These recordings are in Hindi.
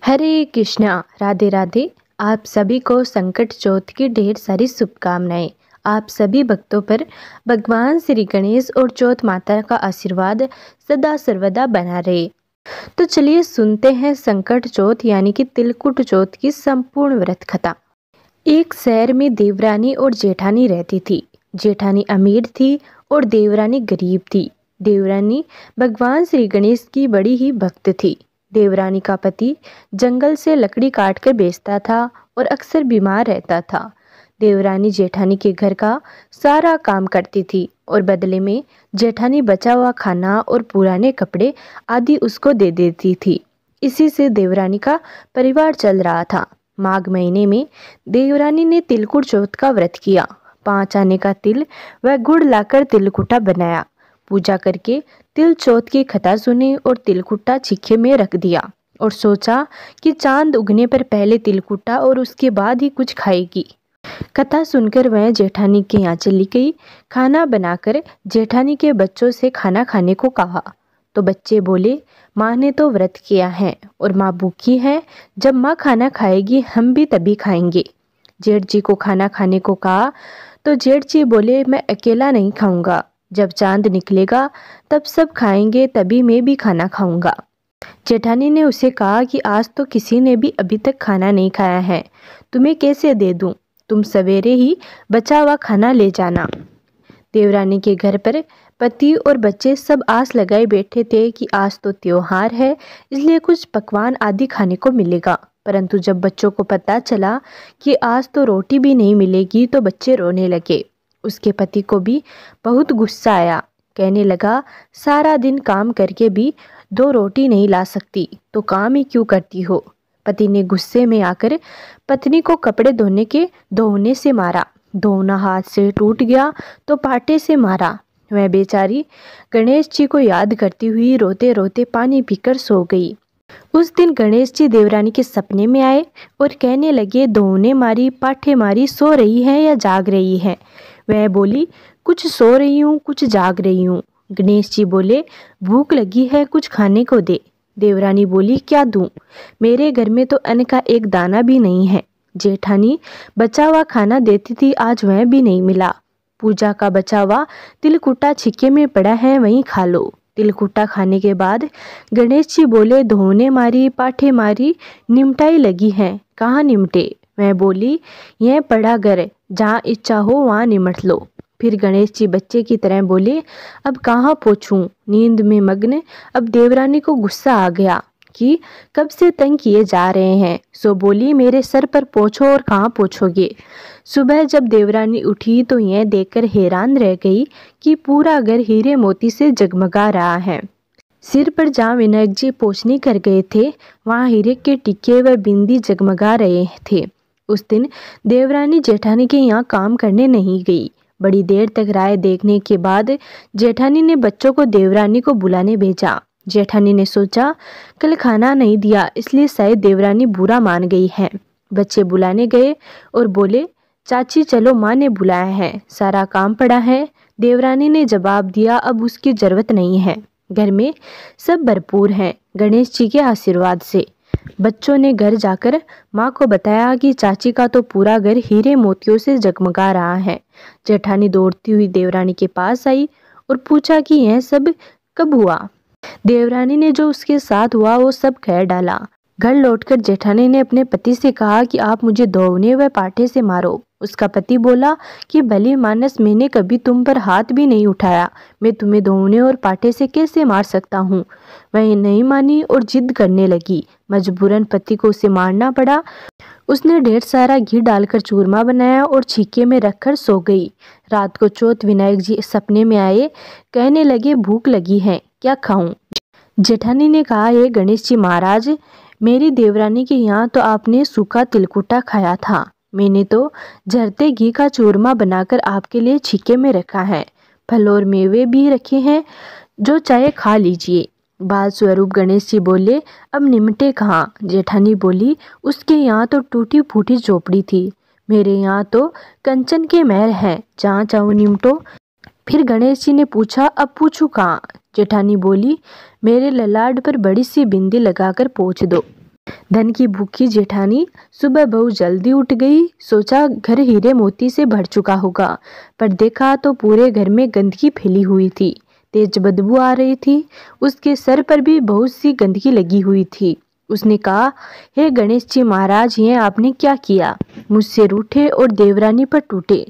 हरे कृष्णा, राधे राधे। आप सभी को संकट चौथ की ढेर सारी शुभकामनाएं। आप सभी भक्तों पर भगवान श्री गणेश और चौथ माता का आशीर्वाद सदा सर्वदा बना रहे। तो चलिए सुनते हैं संकट चौथ यानी कि तिलकुट चौथ की संपूर्ण व्रत कथा। एक शहर में देवरानी और जेठानी रहती थी। जेठानी अमीर थी और देवरानी गरीब थी। देवरानी भगवान श्री गणेश की बड़ी ही भक्त थी। देवरानी का पति जंगल से लकड़ी काट कर बेचता था और अक्सर बीमार रहता था। देवरानी जेठानी के घर का सारा काम करती थी और बदले में जेठानी बचा हुआ खाना और पुराने कपड़े आदि उसको दे देती थी। इसी से देवरानी का परिवार चल रहा था। माघ महीने में देवरानी ने तिलकुट चौथ का व्रत किया। 5 आने का तिल व गुड़ लाकर तिलकुटा बनाया। पूजा करके तिल चौथ की कथा सुनी और तिलकुटा छिक्के में रख दिया और सोचा कि चांद उगने पर पहले तिलकुटा और उसके बाद ही कुछ खाएगी। कथा सुनकर वह जेठानी के यहाँ चली गई। खाना बनाकर जेठानी के बच्चों से खाना खाने को कहा तो बच्चे बोले, माँ ने तो व्रत किया है और माँ भूखी है, जब माँ खाना खाएगी हम भी तभी खाएंगे। जेठ जी को खाना खाने को कहा तो जेठ जी बोले, मैं अकेला नहीं खाऊंगा, जब चांद निकलेगा तब सब खाएंगे, तभी मैं भी खाना खाऊंगा। जेठानी ने उसे कहा कि आज तो किसी ने भी अभी तक खाना नहीं खाया है, तुम्हें कैसे दे दूं? तुम सवेरे ही बचा हुआ खाना ले जाना। देवरानी के घर पर पति और बच्चे सब आस लगाए बैठे थे कि आज तो त्योहार है, इसलिए कुछ पकवान आदि खाने को मिलेगा। परंतु जब बच्चों को पता चला कि आज तो रोटी भी नहीं मिलेगी तो बच्चे रोने लगे। उसके पति को भी बहुत गुस्सा आया। कहने लगा, सारा दिन काम करके भी 2 रोटी नहीं ला सकती तो काम ही क्यों करती हो? पति ने गुस्से में आकर पत्नी को कपड़े धोने के धोने से मारा। धोना हाथ से टूट गया तो पाटे से मारा। वह बेचारी गणेश जी को याद करती हुई रोते रोते पानी पीकर सो गई। उस दिन गणेश जी देवरानी के सपने में आए और कहने लगे, धोने मारी पाठे मारी, सो रही है या जाग रही है? वह बोली, कुछ सो रही हूँ कुछ जाग रही हूँ। गणेश जी बोले, भूख लगी है, कुछ खाने को दे। देवरानी बोली, क्या दूं? मेरे घर में तो अन्न का एक दाना भी नहीं है। जेठानी बचा हुआ खाना देती थी, आज वह भी नहीं मिला। पूजा का बचा हुआ तिलकुटा छिक्के में पड़ा है, वहीं खा लो। तिलकुटा खाने के बाद गणेश जी बोले, धोने मारी पाठे मारी, निमटाई लगी है, कहाँ निमटे? वह बोली, यह पड़ा घर, जहाँ इच्छा हो वहाँ निमट लो। फिर गणेश जी बच्चे की तरह बोले, अब कहाँ पोछूं? नींद में मग्न अब देवरानी को गुस्सा आ गया कि कब से तंग किए जा रहे हैं, सो बोली, मेरे सर पर पोछो और कहाँ पोछोगे? सुबह जब देवरानी उठी तो यह देखकर हैरान रह गई कि पूरा घर हीरे मोती से जगमगा रहा है। सिर पर जहाँ विनायक जी पोछनी कर गए थे वहाँ हीरे के टिक्के व बिंदी जगमगा रहे थे। उस दिन देवरानी जेठानी के यहाँ काम करने नहीं गई। बड़ी देर तक राह देखने के बाद जेठानी ने बच्चों को देवरानी को बुलाने भेजा। जेठानी ने सोचा, कल खाना नहीं दिया इसलिए शायद देवरानी बुरा मान गई है। बच्चे बुलाने गए और बोले, चाची चलो, माँ ने बुलाया है, सारा काम पड़ा है। देवरानी ने जवाब दिया, अब उसकी जरूरत नहीं है, घर में सब भरपूर हैं गणेश जी के आशीर्वाद से। बच्चों ने घर जाकर माँ को बताया कि चाची का तो पूरा घर हीरे मोतियों से जगमगा रहा है। जेठानी दौड़ती हुई देवरानी के पास आई और पूछा कि यह सब कब हुआ? देवरानी ने जो उसके साथ हुआ वो सब कह डाला। घर लौटकर जेठानी ने अपने पति से कहा कि आप मुझे धोने व पाठे से मारो। उसका पति बोला कि भली मानस, मैंने कभी तुम पर हाथ भी नहीं उठाया, मैं तुम्हें धोने और पाठे से कैसे मार सकता हूँ? वह नहीं मानी और जिद करने लगी। मजबूरन पति को उसे मारना पड़ा। उसने ढेर सारा घी डालकर चूरमा बनाया और छिक्के में रखकर सो गई। रात को चौथ विनायक जी सपने में आए। कहने लगे, भूख लगी है, क्या खाऊं? जेठानी ने कहा, हे गणेश जी महाराज, मेरी देवरानी के यहाँ तो आपने सूखा तिलकुटा खाया था, मैंने तो झरते घी का चूरमा बनाकर आपके लिए छिक्के में रखा है। फल और मेवे भी रखे हैं, जो चाहे खा लीजिए। बाल स्वरूप गणेश जी बोले, अब निमटे कहाँ? जेठानी बोली, उसके यहाँ तो टूटी फूटी झोपड़ी थी, मेरे यहाँ तो कंचन के महल हैं, जहाँ चाहो निमटो। फिर गणेश जी ने पूछा, अब पूछूं कहाँ? जेठानी बोली, मेरे ललाट पर बड़ी सी बिंदी लगाकर पोंछ दो। धन की भूखी जेठानी सुबह बहुत जल्दी उठ गई। सोचा घर हीरे मोती से भर चुका होगा, पर देखा तो पूरे घर में गंदगी फैली हुई थी। तेज बदबू आ रही थी। उसके सर पर भी बहुत सी गंदगी लगी हुई थी। उसने कहा, हे गणेश जी महाराज, ये आपने क्या किया? मुझसे रूठे और देवरानी पर टूटे।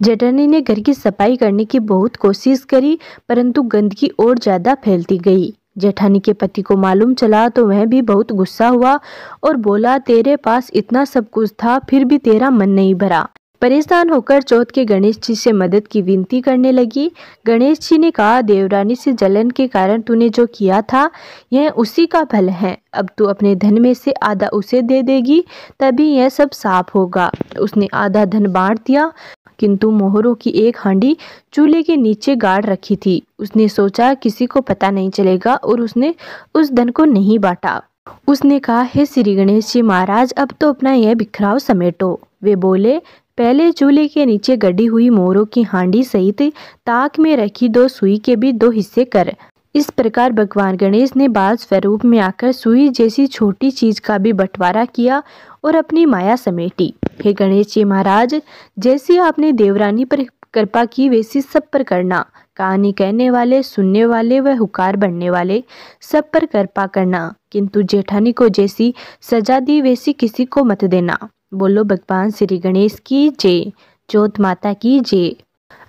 जेठानी ने घर की सफाई करने की बहुत कोशिश करी, परंतु गंदगी और ज्यादा फैलती गई। जेठानी के पति को मालूम चला तो वह भी बहुत गुस्सा हुआ और बोला, तेरे पास इतना सब कुछ था, फिर भी तेरा मन नहीं भरा। परेशान होकर चौथ के गणेश जी से मदद की विनती करने लगी। गणेश जी ने कहा, देवरानी से जलन के कारण तूने जो किया था, यह उसी का फल है। अब तू अपने धन में से आधा उसे दे देगी, तभी यह सब साफ होगा। उसने आधा धन बांट दिया, किंतु मोहरों की एक हांडी चूल्हे के नीचे गाड़ रखी थी। उसने सोचा किसी को पता नहीं चलेगा और उसने उस धन को नहीं बांटा। उसने कहा, हे श्री गणेश जी महाराज, अब तो अपना यह बिखराव समेटो। वे बोले, पहले चूल्हे के नीचे गड़ी हुई मोहरों की हांडी सहित ताक में रखी 2 सुई के भी 2 हिस्से कर। इस प्रकार भगवान गणेश ने बाल स्वरूप में आकर सुई जैसी छोटी चीज का भी बंटवारा किया और अपनी माया समेटी। हे गणेश जी महाराज, जैसी आपने देवरानी पर कृपा की, वैसी सब पर करना। कहानी कहने वाले, सुनने वाले व हुकार बढ़ने वाले सब पर कृपा करना, किंतु जेठानी को जैसी सजा दी वैसी किसी को मत देना। बोलो भगवान श्री गणेश की जय। चौथ माता की जय।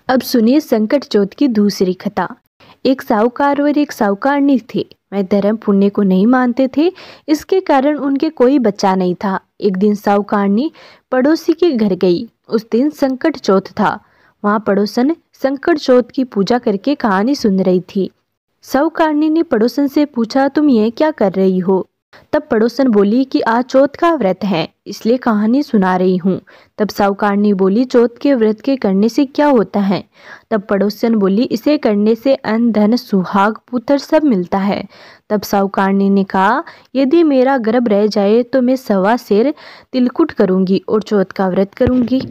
अब सुनिए संकट चौथ की दूसरी कथा। एक साहूकार और एक साहूकारनी थे। वह धर्म पुण्य को नहीं मानते थे, इसके कारण उनके कोई बच्चा नहीं था। एक दिन साहूकारनी पड़ोसी के घर गई। उस दिन संकट चौथ था। वहां पड़ोसन संकट चौथ की पूजा करके कहानी सुन रही थी। साहूकारनी ने पड़ोसन से पूछा, तुम ये क्या कर रही हो? तब पड़ोसन बोली कि आज चौथ का व्रत है, इसलिए कहानी सुना रही हूँ। तब साहूकारनी बोली, चौथ के व्रत के करने से क्या होता है? तब पड़ोसन बोली, इसे करने से अन्न धन सुहाग पुत्र सब मिलता है। तब साहूकारनी ने कहा, यदि मेरा गर्भ रह जाए तो मैं 1.25 सेर तिलकुट करूंगी और चौथ का व्रत करूंगी।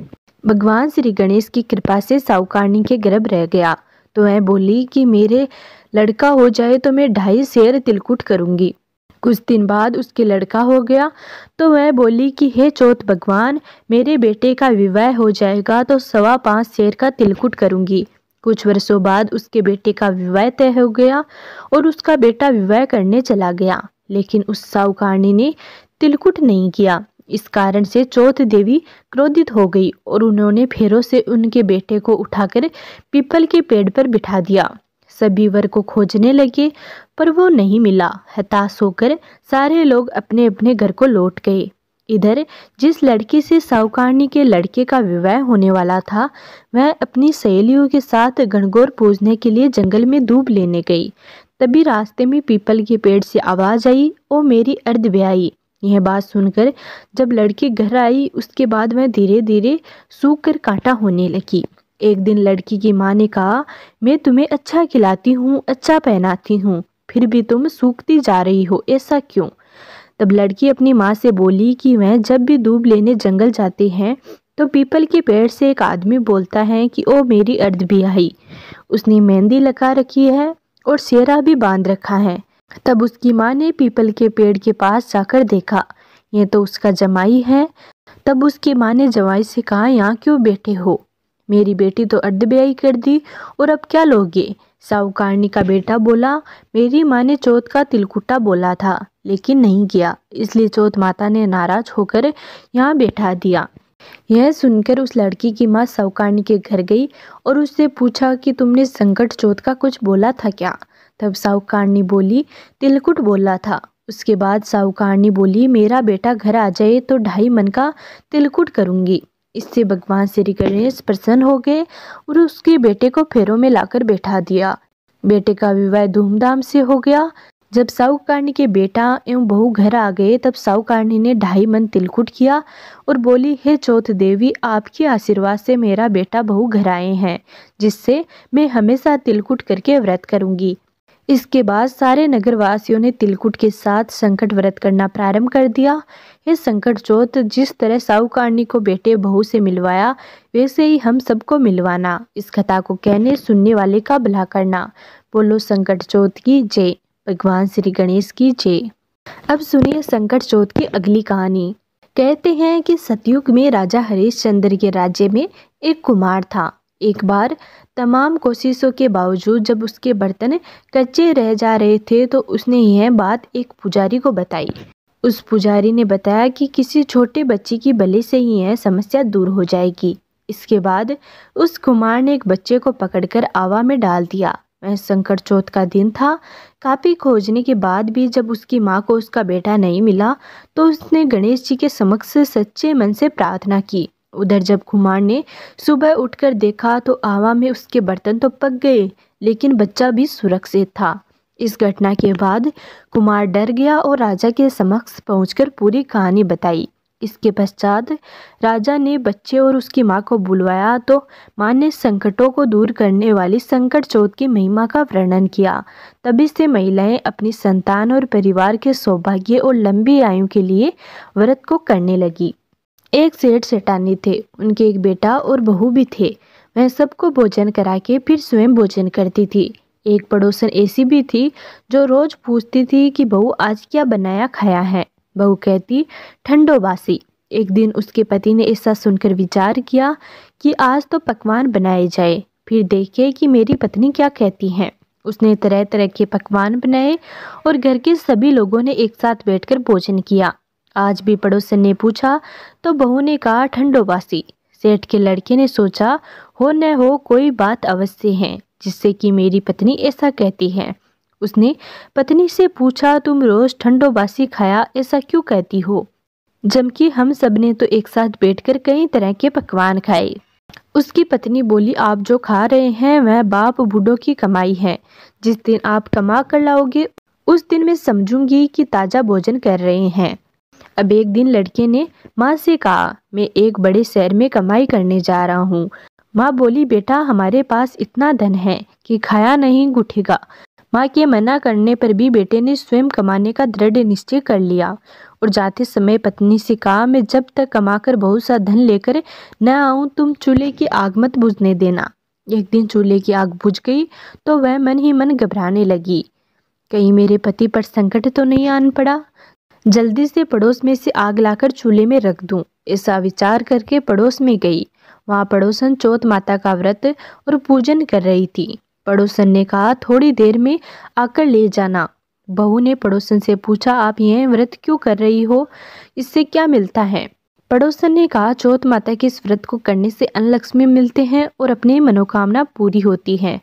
भगवान श्री गणेश की कृपा से साहूकारनी के गर्भ रह गया, तो वह बोली कि मेरे लड़का हो जाए तो मैं 2.5 सेर तिलकुट करूंगी। कुछ दिन बाद उसके लड़का हो गया, तो वह बोली कि हे चौथ भगवान, मेरे बेटे का विवाह हो जाएगा तो 5.25 सेर का तिलकुट करूंगी। कुछ वर्षों बाद उसके बेटे का विवाह तय हो गया और उसका बेटा विवाह करने चला गया, लेकिन उस साहूकारनी ने तिलकुट नहीं किया। इस कारण से चौथ देवी क्रोधित हो गई और उन्होंने फेरों से उनके बेटे को उठाकर पीपल के पेड़ पर बिठा दिया। सभी वर को खोजने लगे, पर वो नहीं मिला। हताश होकर सारे लोग अपने अपने घर को लौट गए। इधर जिस लड़की से साहूकारनी के लड़के का विवाह होने वाला था, वह अपनी सहेलियों के साथ गणगौर पूजने के लिए जंगल में दूब लेने गई। तभी रास्ते में पीपल के पेड़ से आवाज आई, ओ मेरी अर्ध ब्याही। यह बात सुनकर जब लड़की घर आई, उसके बाद वह धीरे धीरे सूख कर कांटा होने लगी। एक दिन लड़की की माँ ने कहा, मैं तुम्हें अच्छा खिलाती हूँ, अच्छा पहनाती हूँ, फिर भी तुम सूखती जा रही हो, ऐसा क्यों? तब लड़की अपनी माँ से बोली कि वह जब भी दूब लेने जंगल जाते हैं तो पीपल के पेड़ से एक आदमी बोलता है कि ओ मेरी अर्ध ब्याही। उसने मेहंदी लगा रखी है और सेहरा भी बांध रखा है। तब उसकी माँ ने पीपल के पेड़ के पास जाकर देखा, यह तो उसका जमाई है। तब उसकी माँ ने जमाई से कहा, यहाँ क्यों बैठे हो? मेरी बेटी तो अर्ध ब्याही कर दी और अब क्या लोगे? साहूकारनी का बेटा बोला, मेरी माँ ने चौथ का तिलकुटा बोला था, लेकिन नहीं किया, इसलिए चौथ माता ने नाराज होकर यहाँ बैठा दिया। यह सुनकर उस लड़की की माँ साहूकारनी के घर गई और उससे पूछा कि तुमने संकट चौथ का कुछ बोला था क्या? तब साहूकारनी बोली, तिलकुट बोला था। उसके बाद साहूकारनी बोली, मेरा बेटा घर आ जाए तो 2.5 मन का तिलकुट करूंगी। इससे भगवान श्री गणेश प्रसन्न हो गए और उसके बेटे को फेरों में लाकर बैठा दिया। बेटे का विवाह धूमधाम से हो गया। जब साहूकारनी के बेटा एवं बहू घर आ गए, तब साहूकारनी ने 2.5 मन तिलकुट किया और बोली, हे चौथ देवी, आपके आशीर्वाद से मेरा बेटा बहू घर आए हैं, जिससे मैं हमेशा तिलकुट करके व्रत करूंगी। इसके बाद सारे नगरवासियों ने तिलकुट के साथ संकट व्रत करना प्रारंभ कर दिया। ये संकट चौथ जिस तरह साहूकारनी को बेटे बहू से मिलवाया, वैसे ही हम सबको मिलवाना। इस कथा को कहने सुनने वाले का भला करना। बोलो संकट चौथ की जय। भगवान श्री गणेश की जय। अब सुनिए संकट चौथ की अगली कहानी। कहते हैं कि सतयुग में राजा हरिश्चंद्र के राज्य में एक कुम्हार था। एक बार तमाम कोशिशों के बावजूद जब उसके बर्तन कच्चे रह जा रहे थे तो उसने यह बात एक पुजारी को बताई। उस पुजारी ने बताया कि किसी छोटे बच्चे की बलि से ही यह समस्या दूर हो जाएगी। इसके बाद उस कुम्हार ने एक बच्चे को पकड़कर आवा में डाल दिया। वह संकट चौथ का दिन था। काफी खोजने के बाद भी जब उसकी माँ को उसका बेटा नहीं मिला तो उसने गणेश जी के समक्ष सच्चे मन से प्रार्थना की। उधर जब कुम्हार ने सुबह उठकर देखा तो आवा में उसके बर्तन तो पक गए लेकिन बच्चा भी सुरक्षित था। इस घटना के बाद कुम्हार डर गया और राजा के समक्ष पहुंचकर पूरी कहानी बताई। इसके पश्चात राजा ने बच्चे और उसकी माँ को बुलवाया तो माँ ने संकटों को दूर करने वाली संकट चौथ की महिमा का वर्णन किया। तभी से महिलाएं अपनी संतान और परिवार के सौभाग्य और लंबी आयु के लिए व्रत को करने लगी। एक सेठ सेठानी थे, उनके एक बेटा और बहू भी थे। वह सबको भोजन करा के फिर स्वयं भोजन करती थी। एक पड़ोसन ऐसी भी थी जो रोज पूछती थी कि बहू आज क्या बनाया खाया है। बहू कहती ठंडो बासी। एक दिन उसके पति ने ऐसा सुनकर विचार किया कि आज तो पकवान बनाए जाए, फिर देखे कि मेरी पत्नी क्या कहती है। उसने तरह तरह के पकवान बनाए और घर के सभी लोगों ने एक साथ बैठकर भोजन किया। आज भी पड़ोसन ने पूछा तो बहू ने कहा ठंडो बासी। सेठ के लड़के ने सोचा हो न हो कोई बात अवश्य है जिससे कि मेरी पत्नी ऐसा कहती है। उसने पत्नी से पूछा तुम रोज ठंडो बासी खाया ऐसा क्यों कहती हो, जबकि हम सब ने तो एक साथ बैठकर कई तरह के पकवान खाए। उसकी पत्नी बोली आप जो खा रहे हैं वह बाप बूढ़ों की कमाई है। जिस दिन आप कमा कर लाओगे उस दिन मैं समझूंगी कि ताजा भोजन कर रहे हैं। अब एक दिन लड़के ने माँ से कहा मैं एक बड़े शहर में कमाई करने जा रहा हूँ। माँ बोली बेटा हमारे पास इतना धन है कि खाया नहीं गुठेगा। माँ के मना करने पर भी बेटे ने स्वयं कमाने का दृढ़ निश्चय कर लिया और जाते समय पत्नी से कहा मैं जब तक कमाकर बहुत सा धन लेकर न आऊं तुम चूल्हे की आग मत बुझने देना। एक दिन चूल्हे की आग बुझ गई तो वह मन ही मन घबराने लगी, कहीं मेरे पति पर संकट तो नहीं आन पड़ा। जल्दी से पड़ोस में से आग लाकर चूल्हे में रख दूं, ऐसा विचार करके पड़ोस में गई। वहाँ पड़ोसन चौथ माता का व्रत और पूजन कर रही थी। पड़ोसन ने कहा थोड़ी देर में आकर ले जाना। बहू ने पड़ोसन से पूछा आप यह व्रत क्यों कर रही हो, इससे क्या मिलता है। पड़ोसन ने कहा चौथ माता के इस व्रत को करने से अन्न लक्ष्मी मिलते हैं और अपनी मनोकामना पूरी होती है।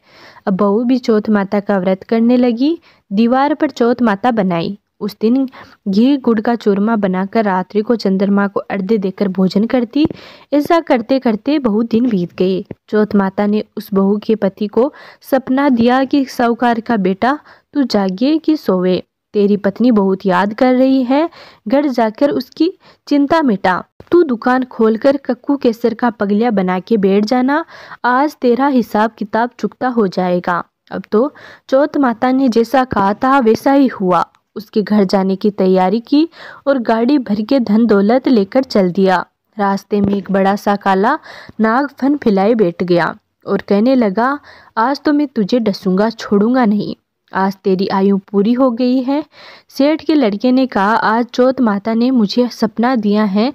अब बहू भी चौथ माता का व्रत करने लगी। दीवार पर चौथ माता बनाई। उस दिन घी गुड़ का चूरमा बनाकर रात्रि को चंद्रमा को अर्घ्य देकर भोजन करती। ऐसा करते करते बहुत दिन बीत गए। चौथ माता ने उस बहू के पति को सपना दिया कि साहूकार का बेटा तू जागे कि सोवे, तेरी पत्नी बहुत याद कर रही है, घर जाकर उसकी चिंता मिटा। तू दुकान खोलकर कक्कू केसर का पगलिया बना के बैठ जाना, आज तेरा हिसाब किताब चुकता हो जाएगा। अब तो चौथ माता ने जैसा कहा था वैसा ही हुआ। उसके घर जाने की तैयारी की और गाड़ी भर के धन दौलत लेकर चल दिया। रास्ते में एक बड़ा सा काला नाग फन फैलाए बैठ गया और कहने लगा आज तो मैं तुझे डसूंगा, छोड़ूंगा नहीं, आज तेरी आयु पूरी हो गई है। सेठ के लड़के ने कहा आज चौथ माता ने मुझे सपना दिया है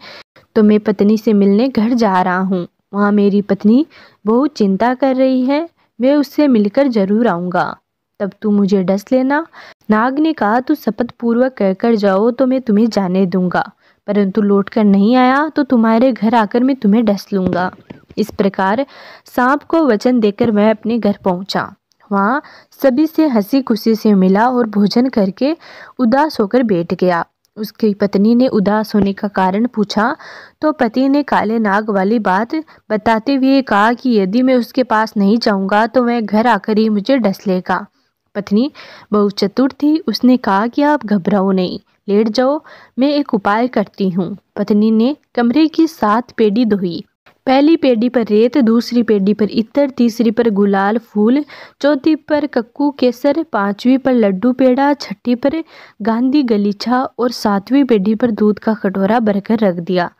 तो मैं पत्नी से मिलने घर जा रहा हूँ। वहाँ मेरी पत्नी बहुत चिंता कर रही है, मैं उससे मिलकर जरूर आऊँगा, तब तू मुझे डस लेना। नाग ने कहा तू शपथ पूर्वक कहकर जाओ तो मैं तुम्हें जाने दूंगा, परंतु लौटकर नहीं आया तो तुम्हारे घर आकर मैं तुम्हें डस लूंगा। इस प्रकार सांप को वचन देकर वह अपने घर पहुंचा। वहाँ सभी से हंसी खुशी से मिला और भोजन करके उदास होकर बैठ गया। उसकी पत्नी ने उदास होने का कारण पूछा तो पति ने काले नाग वाली बात बताते हुए कहा कि यदि मैं उसके पास नहीं जाऊंगा तो वह घर आकर ही मुझे डस लेगा। पत्नी बहुत चतुर थी, उसने कहा कि आप घबराओ नहीं, लेट जाओ, मैं एक उपाय करती हूँ। पत्नी ने कमरे की 7 पेड़ी धोई। पहली पेड़ी पर रेत, दूसरी पेड़ी पर इत्र, तीसरी पर गुलाल फूल, चौथी पर कक्कू केसर, 5वीं पर लड्डू पेड़ा, 6ठी पर गांधी गलीचा और 7वीं पेड़ी पर दूध का कटोरा भरकर रख दिया।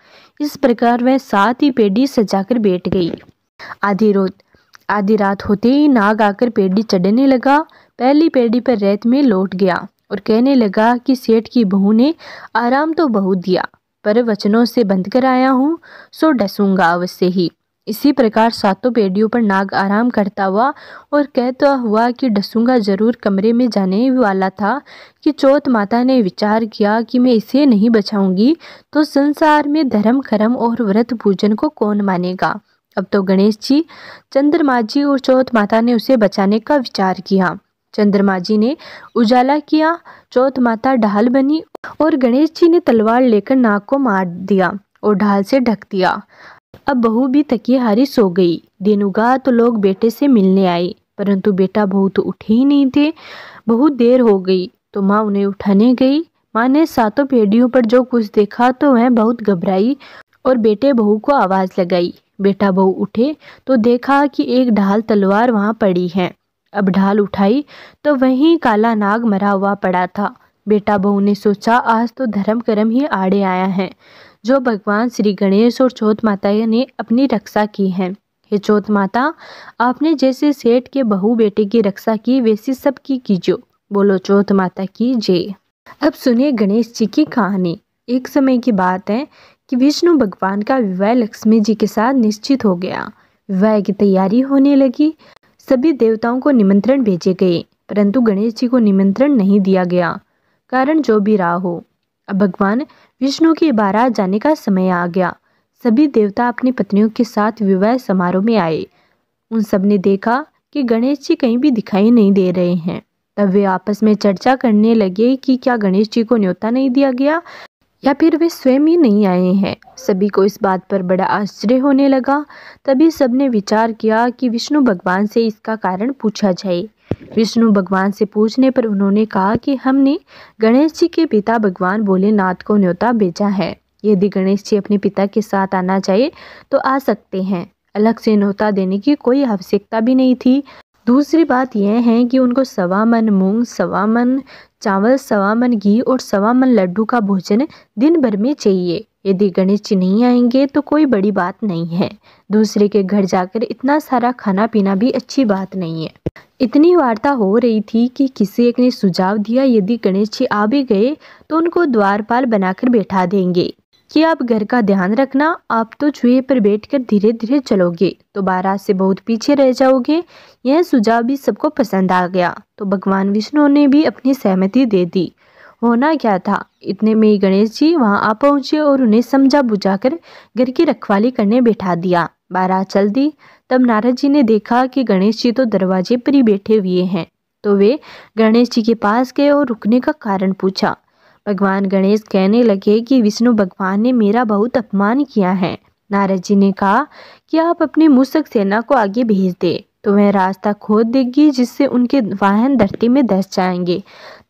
इस प्रकार वह 7 ही पेड़ी सजाकर बैठ गई। आधी रात होते ही नाग आकर पेड़ी चढ़ने लगा। पहली पेड़ी पर रेत में लौट गया और कहने लगा कि सेठ की बहू ने आराम तो बहुत दिया, पर वचनों से बंध कर आया हूँ, सो डसूंगा अवश्य ही। इसी प्रकार 7 पेड़ियों पर नाग आराम करता हुआ और कहता हुआ कि डसूंगा जरूर कमरे में जाने ही वाला था कि चौथ माता ने विचार किया कि मैं इसे नहीं बचाऊंगी तो संसार में धर्म कर्म और व्रत पूजन को कौन मानेगा। अब तो गणेश जी, चंद्रमा जी और चौथ माता ने उसे बचाने का विचार किया। चंद्रमा जी ने उजाला किया, चौथ माता ढाल बनी और गणेश जी ने तलवार लेकर नाग को मार दिया और ढाल से ढक दिया। अब बहू भी तकिए हारी सो गई। दिन उगा तो लोग बेटे से मिलने आए, परंतु बेटा बहू तो उठे ही नहीं थे। बहुत देर हो गई तो माँ उन्हें उठाने गई। माँ ने 7 पेड़ियों पर जो कुछ देखा तो वह बहुत घबराई और बेटे बहू को आवाज लगाई। बेटा बहू उठे तो देखा कि एक ढाल तलवार वहां पड़ी है। अब ढाल उठाई तो वहीं काला नाग मरा हुआ पड़ा था। बेटा बहू ने सोचा आज तो धर्म कर्म ही आड़े आया है, जो भगवान श्री गणेश और चौथ माता ने अपनी रक्षा की है। हे चौथ माता, आपने जैसे सेठ के बहू बेटे की रक्षा की वैसी सबकी कीजियो। बोलो चौथ माता की जय। अब सुनिए गणेश जी की कहानी। एक समय की बात है कि विष्णु भगवान का विवाह लक्ष्मी जी के साथ निश्चित हो गया। विवाह की तैयारी होने लगी। सभी देवताओं को निमंत्रण भेजे गए, परंतु गणेश जी को निमंत्रण नहीं दिया गया। कारण जो भी रहा हो, अब भगवान विष्णु की बारात जाने का समय आ गया। सभी देवता अपनी पत्नियों के साथ विवाह समारोह में आए। उन सब ने देखा कि गणेश जी कहीं भी दिखाई नहीं दे रहे हैं। तब वे आपस में चर्चा करने लगे कि क्या गणेश जी को न्योता नहीं दिया गया या फिर वे स्वयं ही नहीं आए हैं। सभी को इस बात पर बड़ा आश्चर्य होने लगा। तभी सबने विचार किया कि विष्णु भगवान से इसका कारण पूछा जाए। विष्णु भगवान से पूछने पर उन्होंने कहा कि हमने गणेश जी के पिता भगवान भोलेनाथ को न्योता भेजा है। यदि गणेश जी अपने पिता के साथ आना चाहे तो आ सकते हैं। अलग से न्योता देने की कोई आवश्यकता भी नहीं थी। दूसरी बात यह है कि उनको 1.25 मन मूंग, 1.25 मन चावल, 1.25 मन घी और 1.25 मन लड्डू का भोजन दिन भर में चाहिए। यदि गणेश जी नहीं आएंगे तो कोई बड़ी बात नहीं है। दूसरे के घर जाकर इतना सारा खाना पीना भी अच्छी बात नहीं है। इतनी वार्ता हो रही थी कि किसी एक ने सुझाव दिया, यदि गणेश जी आ भी गए तो उनको द्वारपाल बनाकर बैठा देंगे कि आप घर का ध्यान रखना। आप तो चूहे पर बैठकर धीरे धीरे चलोगे तो बारात से बहुत पीछे रह जाओगे। यह सुझाव भी सबको पसंद आ गया तो भगवान विष्णु ने भी अपनी सहमति दे दी। होना क्या था, इतने में ही गणेश जी वहां आ पहुंचे और उन्हें समझा बुझाकर घर की रखवाली करने बैठा दिया। बारात चल दी। तब नारद जी ने देखा कि गणेश जी तो दरवाजे पर ही बैठे हुए हैं, तो वे गणेश जी के पास गए और रुकने का कारण पूछा। भगवान गणेश कहने लगे कि विष्णु भगवान ने मेरा बहुत अपमान किया है। नारद जी ने कहा कि आप अपनी मूषक सेना को आगे भेज दे तो वह रास्ता खोद देगी, जिससे उनके वाहन धरती में धंस जाएंगे।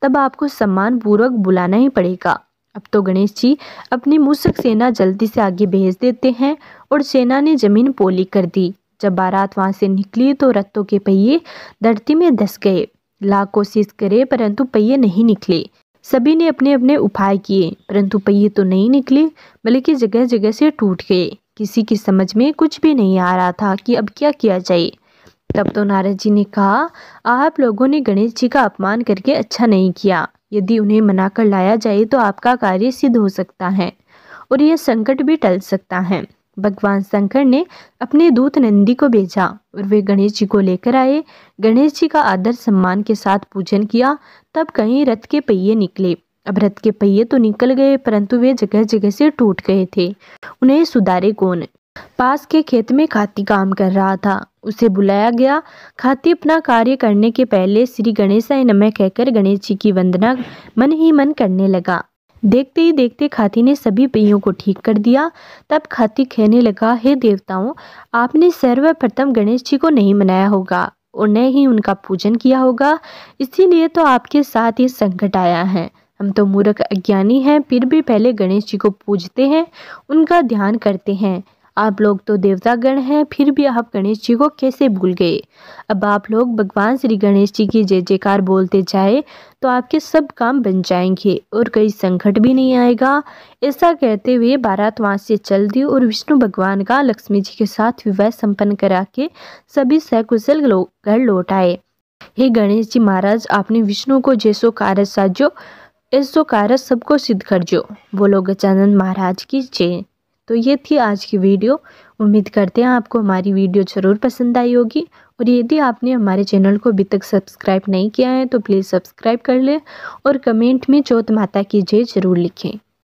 तब आपको सम्मान पूर्वक बुलाना ही पड़ेगा। अब तो गणेश जी अपनी मूषक सेना जल्दी से आगे भेज देते हैं और सेना ने जमीन पोली कर दी। जब बारात वहां से निकली तो रथों के पहिए धरती में धंस गए। लाख कोशिश करे परंतु पहिए नहीं निकले। सभी ने अपने अपने उपाय किए परंतु पहिए तो नहीं निकले, बल्कि जगह जगह से टूट गए। किसी की समझ में कुछ भी नहीं आ रहा था कि अब क्या किया जाए। तब तो नारद जी ने कहा, आप लोगों ने गणेश जी का अपमान करके अच्छा नहीं किया। यदि उन्हें मना कर लाया जाए तो आपका कार्य सिद्ध हो सकता है और यह संकट भी टल सकता है। भगवान शंकर ने अपने दूत नंदी को भेजा और वे गणेश जी को लेकर आए। गणेश जी का आदर सम्मान के साथ पूजन किया। तब कहीं रथ के पहिए निकले। अब रथ के पहिए तो निकल गए परंतु वे जगह जगह से टूट गए थे। उन्हें सुधारे कौन। पास के खेत में खाती काम कर रहा था, उसे बुलाया गया। खाती अपना कार्य करने के पहले श्री गणेशाय नमः कहकर गणेश जी की वंदना मन ही मन करने लगा। देखते ही देखते खाती ने सभी पहियों को ठीक कर दिया। तब खाती कहने लगा, हे देवताओं, आपने सर्वप्रथम गणेश जी को नहीं मनाया होगा और न ही उनका पूजन किया होगा, इसीलिए तो आपके साथ ये संकट आया है। हम तो मूर्ख अज्ञानी हैं, फिर भी पहले गणेश जी को पूजते हैं, उनका ध्यान करते हैं। आप लोग तो देवतागण हैं, फिर भी आप गणेश जी को कैसे भूल गए। अब आप लोग भगवान श्री गणेश जी की जय जयकार बोलते जाए तो आपके सब काम बन जाएंगे और कोई संकट भी नहीं आएगा। ऐसा कहते हुए बारात वहां से चल दी और विष्णु भगवान का लक्ष्मी जी के साथ विवाह संपन्न करा के सभी सकुशल घर लौट आए। हे गणेश जी महाराज, आपने विष्णु को जैसो कारज साजो ऐसो कारज सबको सिद्ध करजो। बोलो गजानन महाराज की जय। तो ये थी आज की वीडियो। उम्मीद करते हैं आपको हमारी वीडियो ज़रूर पसंद आई होगी, और यदि आपने हमारे चैनल को अभी तक सब्सक्राइब नहीं किया है तो प्लीज़ सब्सक्राइब कर लें और कमेंट में चौथ माता की जय ज़रूर लिखें।